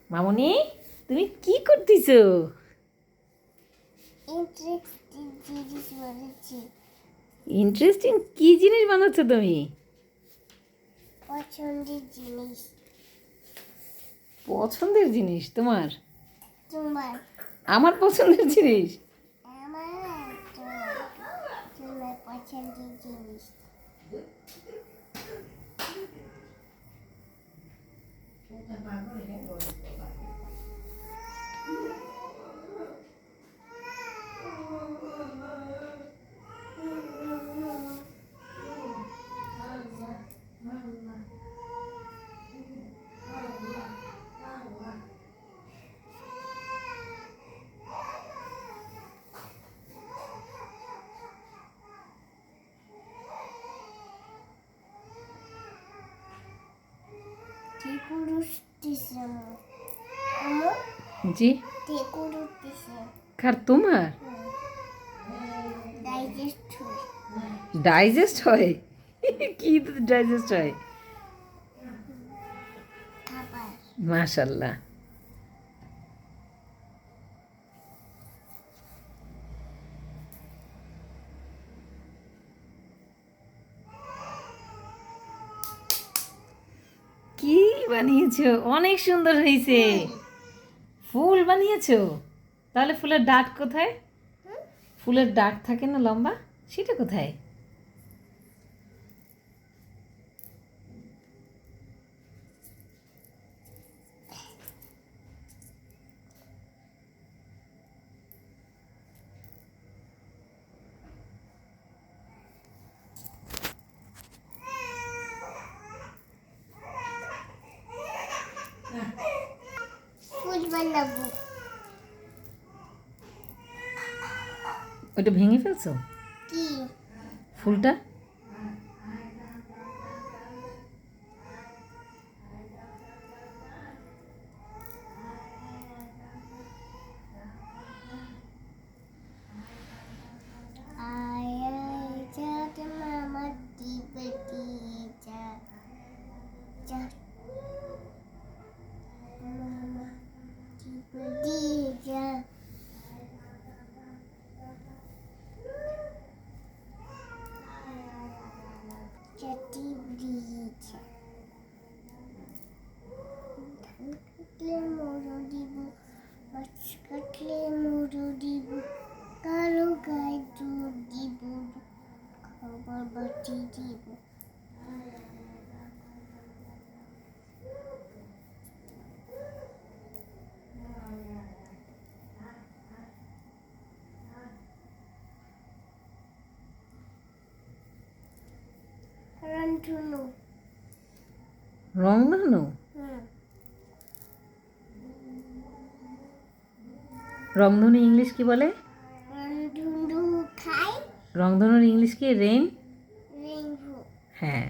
মামুনি, তুমি কি করতেছো? ইন্টারেস্টিং জিনিস বলেছি। ইন্টারেস্টিং কি জিনিস বানাচ্ছ তুমি? পছন্দের জিনিস। পছন্দের জিনিস তোমার? তোমার আমার পছন্দের জিনিস? আমার তোমার তোমার পছন্দের জিনিস। ঠেকুর উঠতেছে আমার। জি। ঠেকুর উঠতেছে। কার, তোমার? ডাইজেস্ট হয়। ডাইজেস্ট হয়? কি ডাইজেস্ট হয়? খাবার। মাশাল্লাহ। কি বানিয়েছো? অনেক সুন্দর হয়েছে। ফুল বানিয়েছো? তাহলে ফুলের ডাঁট কোথায়? ফুলের ডাঁট থাকে না লম্বা, সেটা কোথায়? ফুল বানাবো। ওইটা ভেঙে ফেলছো? কি? ফুলটা? মামা টিপে যা যা মামা টিপে যা চাটি যা ধান কাটলে মোড়ো দিব, মাছ কাটলে মোড়ো দিব, কারো গায়ে দুধ দিব, খাবার বাটি দিব। রংধনু। রংধনু? রংধনু ইংলিশ কি বলে? রংধনু খাই। রংধনুর ইংলিশ কি? রেইন? রেইনবো। হ্যাঁ।